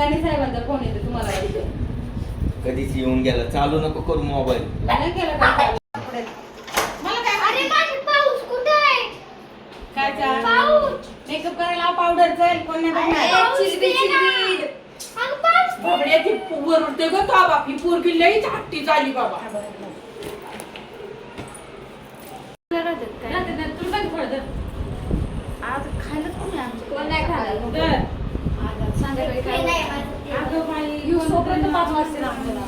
अदानी साहेबांचा फोन येतो तुम्हाला कधीच येऊन गेला. चालू नको करू मोबाईल. नाही केलं काय मला काय अरे माझे पाऊस कुठे आहे? काय पाऊस. मेकअप करायला पावडर जाईल कोण नाही पाऊस वर उठते ग तो बापी पोरगी लई हट्टी झाली बाबा. तुला काय फळ दर आज खायला कोण आहे आमचं? कोण नाही खाणार दर. आज संध्याकाळी काही नाही काय माझं. अगं बाई घेऊन सोपर्यंत 5 वाजता आपल्याला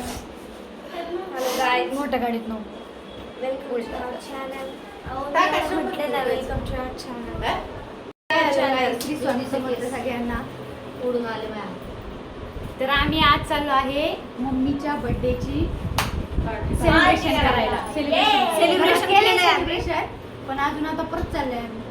गाईड मोठ्या गाडीत नव्हतं. Welcome to our channel. म्हटलं ना welcome to our channel. Shri Swami Samarth सगळ्यांना ओढून आले बाया. तर आम्ही आज चाललो आहे मम्मीच्या बर्थडेची सेलिब्रेशन करायला. सेलिब्रेशन केलेलं आहे सेलिब्रेशन, पण अजून आता परत चाललंय आम्ही.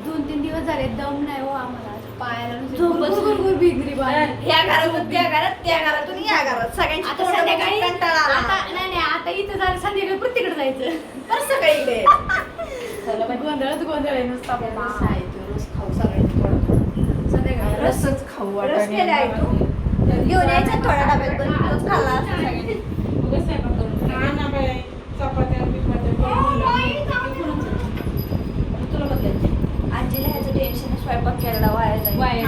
2-3 दिवस झाले, दम नाही हो आम्हाला. पायाला गुरगुर भिगरी बाई. या घरातून त्या घरात, त्या घरातून या घरात सगळ्यांची आता तोंडं संध्याकाळी बघून कंटाळा आला. नाही आता इथं झालं, संध्याकाळी प्रत्येकडे जायचं. बरं सगळीकडे. गोंधळ आहे नुसता बाबा. रस खाऊ सगळ्यांनी थोडं. संध्याकाळी रसच खाऊ रस केले आहे तू. घेऊन यायचं थोडा डब्यात पण तूच खाल्ला असं सगळ्यांनी. उगाच स्वयंपाक करून खा ना बाई. चपात्या बिपात्या तुला बदलायची आजीला ह्याचं टेन्शन स्वयंपाक केलेला वाया जाईल.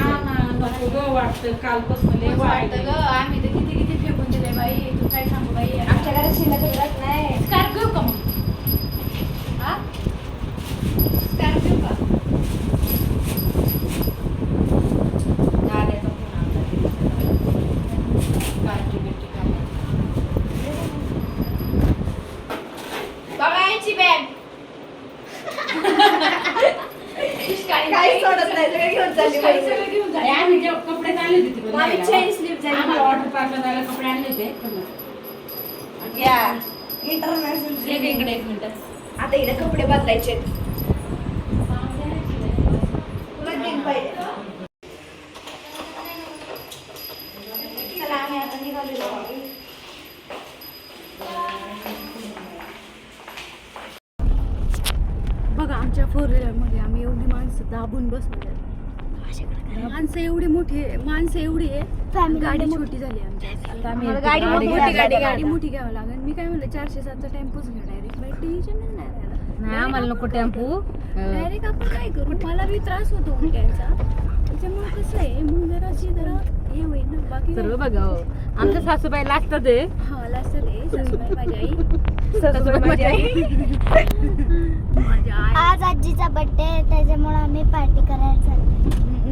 नको ग वाटतं कालपासून लय वाटतं ग, आम्ही तर किती फेकून दिले बाई. तू काय सांगू बाई. आमच्या घरात शिल्लक उरत नाही. स्कार्फ घेऊ का मग? हा स्कार्फ घेऊ का? गाड्याचा फोन आला पार्टी बिर्टी काय बघा यांची बॅग. काही सोडत नाही सगळं घेऊन चालली बाई. सगळं घेऊन जा. आम्ही जेव्हा कपडे आणले होते तिकडे आम्ही न्यायला. chain slip झाली. आम्हाला वॉटर पार्कला जायला कपडे आणले होते या इंटरनॅशनल इकडे 1 मिनिट आता इकडे कपडे बदलायचे. तुला तीन पाहिजे. चला आम्ही आता निघालेलो आहोत. बघा आमच्या 4 व्हीलर मध्ये आम्ही एवढी माणसं दाबून बसलो. माणसं एवढी आहे. गाडी छोटी झाली आमची. आम्हाला गाडी मोठी मोठी गाडी मोठी घ्यावं लागेल. मी काय म्हणलं 407चा टेम्पोच घ्या डायरेक्ट. बाई टेन्शन नाही राहिला. नाही आम्हाला नको टेम्पो डायरेक्ट आपण काय करू, मला बी त्रास होतो उलट्यांचा. त्याच्यामुळे कसं आहे मग जरा हे होईल ना. बाकी सर्व बघा आमच्या सासूबाई लागतात आहे. हा लास्ट आहे. सासूबाई माझी आई. सासूबाई माझी आई. माझी आई. आज आजीचा बर्थडे आहे त्याच्यामुळे आम्ही पार्टी करायला चाललो.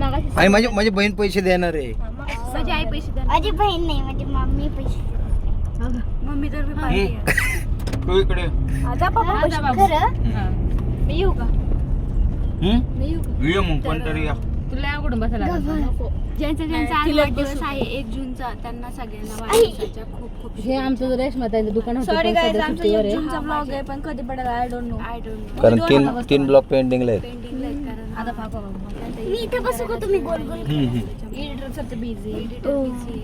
आणि माझी बहीण पैसे देणार आहे. माझी आई पैसे द्या. माझी बहीण नाही माझी मम्मी पैसे देते. मम्मी तर पार्टी तू इकडे आता पप्पा पैसे खरं मी येऊ का? ये मग कोणतरी या. तुला अवघडून बसायला लागलं. ज्यांचा आज वाढदिवस आहे 1 जूनचा त्यांना सगळ्यांना वाढदिवसाच्या खूप हे आमचं रेशमा ताईचं दुकान होतं. सॉरी गाईज सध्या आमचा सुट्टीवर 1 आहे. जूनचा ब्लॉग आहे पण कधी पडेल आय डोंट नो. कारण तीन ब्लॉक पेंडिंगला आहेत. पेंडिंगला आहेत कारण आता पापा मी इथे बसू का तुम्ही गोल गोल एडिटर सध्या बिझी. Editor busy.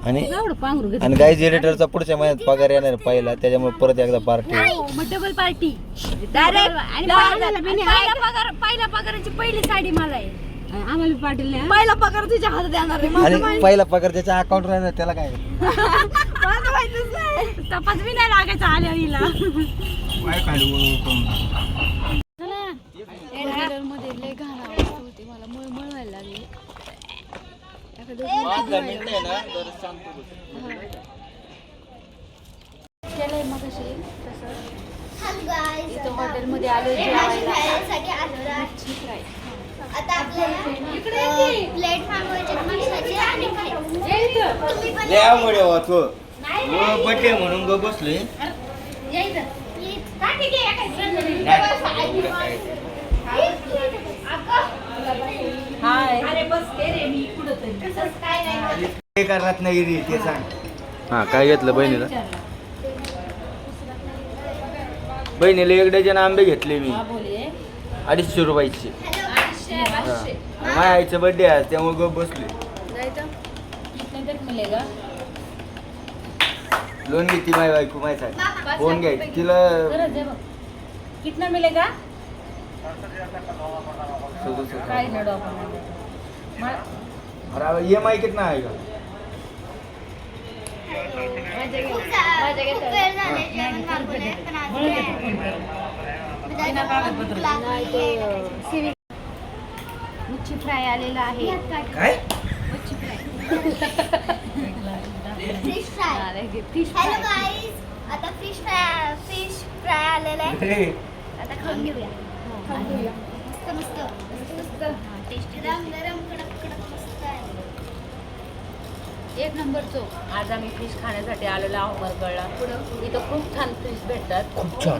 आणि एवढं पांघरू घेतलं. आणि गाईज एडिटरचा पुढच्या महिन्यात पगार येणार पहिला, त्याच्यामुळे परत एकदा पार्टी. मग डबल पार्टी डायरेक्ट आणि पहिल्या पगाराची पहिली साडी मला आहे. आम्हाला बी पाटील नाही. पहिला पगार तुझ्या हातात देणार आहे. आणि पहिला पगार त्याच्या अकाउंट राहणार, त्याला काय मला माहितीच नाही. तपास बी नाही लागायचा आल्या हिला. मध्ये लय घाण आवाज होते, मला मळमळ व्हायला लागली. केलंय मग तसं इथं हॉटेलमध्ये आलो जेवायला. ठीक आहे. आता आपल्याला प्लेट मागवायचे माणसाचे आणि खायचे. लय आवड आहे तो बड्डे म्हणून ग बसले. अरे बस ते रे मी पुढं तरी. ते करत नाही रे ते सांग. हा काय घेतलं बहिणीला? बहिणीला 1 डझन आंबे घेतले मी 250 रुपयाचे. माझ्या आईचा बर्थडे आहे त्यामुळे गप बसले. लोन घेतली माझी बायको माझ्यासाठी. फोन घ्यायची तिला. कितना मिलेगा? 67. काय लढू आपण अरे EMI कितना आएगा? खूप वेळ झाले जेवण मागवलंय, पण आज काय? मच्छी फ्राय आलेला आहे. काय? मच्छी fry. Fish fry. Fish hello fry. Guys, आता फिश फ्राय आलेला आहे. आता खाऊन घेऊया. मस्त मस्त मस्त टेस्टी, गरम गरम कडक कडक मस्त आहे. एक नंबर चव. आज आम्ही फिश खाण्यासाठी आलेलो आहोत मरगळला. इथं खूप छान फिश भेटतात. खूप छान.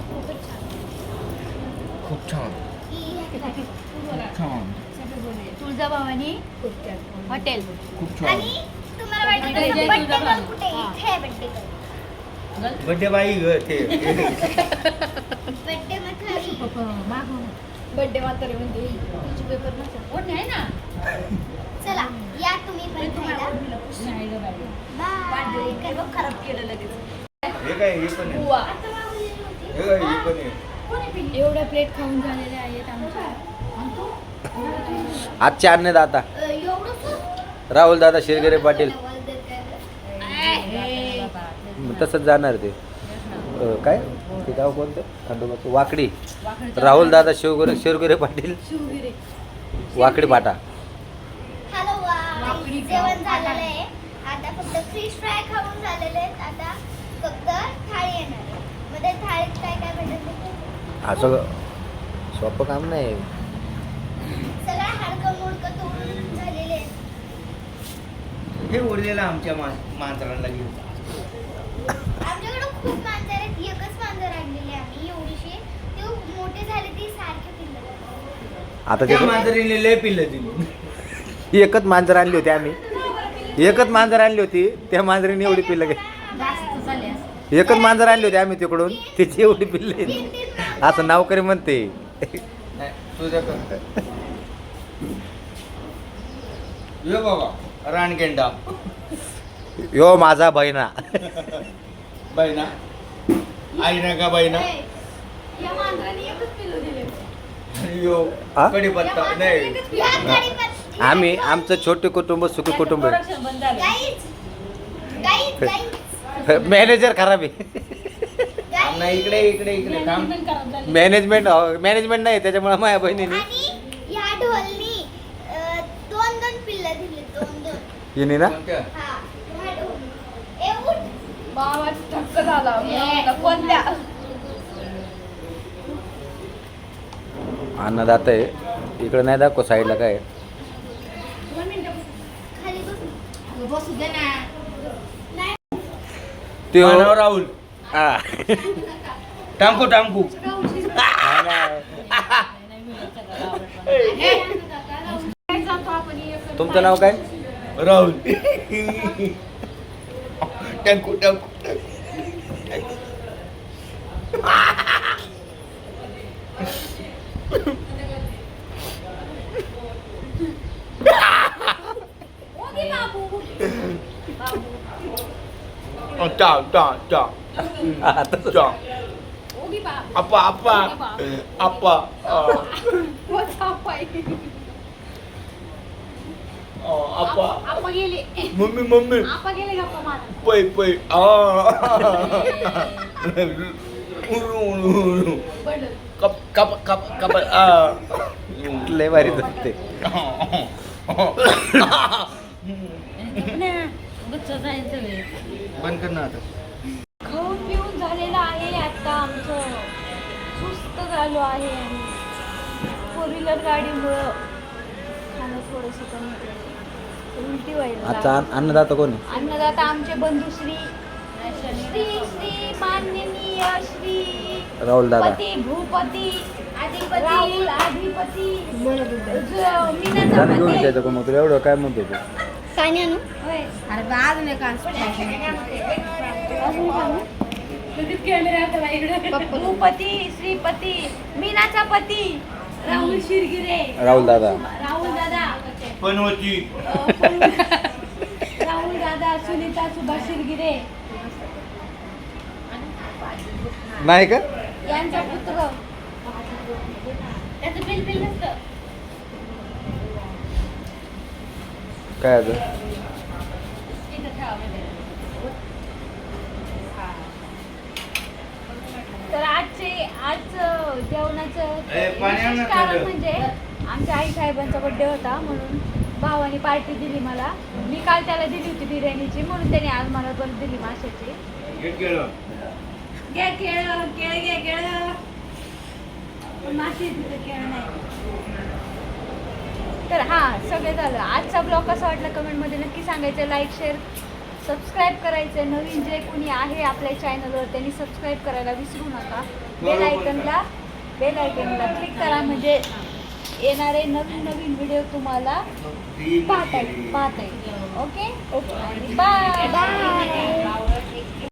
खूप छान. खूप छान. तुळजाभवानी हॉटेल. खूप छान. आणि तुम्हाला वाटतं जय जय बर्थडे तुझा गर्ल कुठे आहे? इथे आहे बर्थडे गर्ल. बड्डे बाई ग ते. बर्थडे मथारी. बर्थडे म्हातारे म्हणजे तुझी पेपर नसेल. ओढणी आहे ना. चला या तुम्ही पण खायला. बाय. काय बघ खराब केलं लगेच. हे काय हे पण आहे. आता मागवलेली होती. हे काय हे पण आहे. एवढ्या प्लेट खाऊन झालेले आहेत आमच्या. आजचे अन्नदाता एवढं राहुल दादा शिरगरे पाटील. तसंच जाणार ते काय ते गाव कोणतं खंडोबाचं वाकडी. राहुल दादा शिरगरे पाटील शिवगिरे. वाकडी पाटा. हॅलो गाईज, जेवण झालेलं आहे. आता फक्त फिश फ्राय खाऊन झालेले आहेत. आता फक्त थाळी येणार आहे. मध्ये थाळीत काय काय भेटेल ते बघू. असं सोपं काम नाही. सगळ्या हाडकं मोडकं तोडून झालेले आहेत. हे उरलेलं आमच्या मांजरांना घेऊन. आमच्याकडे खूप मांजर आहेत. एकच मांजर आणलेली आम्ही एवढीशी. ते मोठे झाले ती सारखे पिल्लं. आता त्या मांजरीने लय पिल्लं दिली. एकच मांजर आणली होती आम्ही. एकच मांजर आणली होती त्या मांजरीने एवढी पिल्लं जास्त झाले असं. एकच मांजर आणली होती आम्ही तिकडून तिची एवढी पिल्ले. असं नावकरी म्हणते. यो बाबा रानकेंडा. यो माझा बहिणा. बहिणा आई ना का बहिणा. या मांजराने एकच पिल्लू दिले. यो कढीपत्ता नाही. या कढीपत्ता. आम्ही आमचं छोटे कुटुंब सुखी कुटुंब आहे. प्रोडक्शन बंद झालं. गाईज गाईज गाईज मॅनेजर खराब आहे. गाईज. नाही इकडे इकडे इकडे काम. खराब झाले. मॅनेजमेंट नाही त्याच्यामुळे माझ्या बहिणीने आणि या ढोलनी दोन दोन पिल्लं दिली. दोन हिने ना हा ह्या ढोलनी. ए उठ. बाबा ठक्क झाला. कोणत्या अन्नदाता आहे. इकडे नाही दाखव साईडला काय आहे. खाली बस. बसू दे ना. नाही त्यो राहुल टांकू टांकू. तुमचं नाव काय? Rahul. टँकू टँकू. Apa apa apa apa आपा गेले. मम्मी मम्मी आपा गेले गप्पा मार. पै पै कप कप कप कप लय भारी दिसते. बंद कर ना आता. खाऊन पिऊन झालेलं आहे आता आमचं. सुस्त झालो आहे आम्ही. 4-व्हीलर गाडीमुळं खाणं थोडंसं कमी केलं. उलटी व्हायला आता लागली. अन्नदाता कोण आहे? अन्नदाता आमचे बंधू श्री श्री श्री माननीय श्री राहुल दादा. पती भूपती राहुल अधिपती जाणं घेऊन जायचं कोण तुला एवढं काय म्हणतो तू? काय नाही आणू. अरे आज नाही का भूपती श्रीपती मीनाचा पती राहुल शिरगिरे. राहुल दादा. राहुल दादा. पनवती. राहुल दादा सुनीता सुभाष शिरगिरे नाही का? यांचा पुत्र. त्याचं बिल नसतं. काय अगं इथं ठेवा म्हणजे. हा. तर आज जेवणाचं विशेष कारण म्हणजे आमच्या आई साहेबांचा बर्थडे होता म्हणून भावाने पार्टी दिली मला. मी काल त्याला दिली होती बिर्याणीची म्हणून त्याने आज मला पण दिली माशाची. घे केळ पण माशी तिथे केळ नाही. तर हां सगळं झालं. आजचा ब्लॉग कसा वाटला कमेंटमध्ये नक्की सांगायचं. लाईक शेअर सबस्क्राईब करायचं. नवीन जे कोणी आहे आपल्या चॅनलवर त्यांनी सबस्क्राईब करायला विसरू नका. बेल आयकनला क्लिक करा म्हणजे येणारे नवीन व्हिडिओ तुम्हाला पाहता येईल. Okay bye.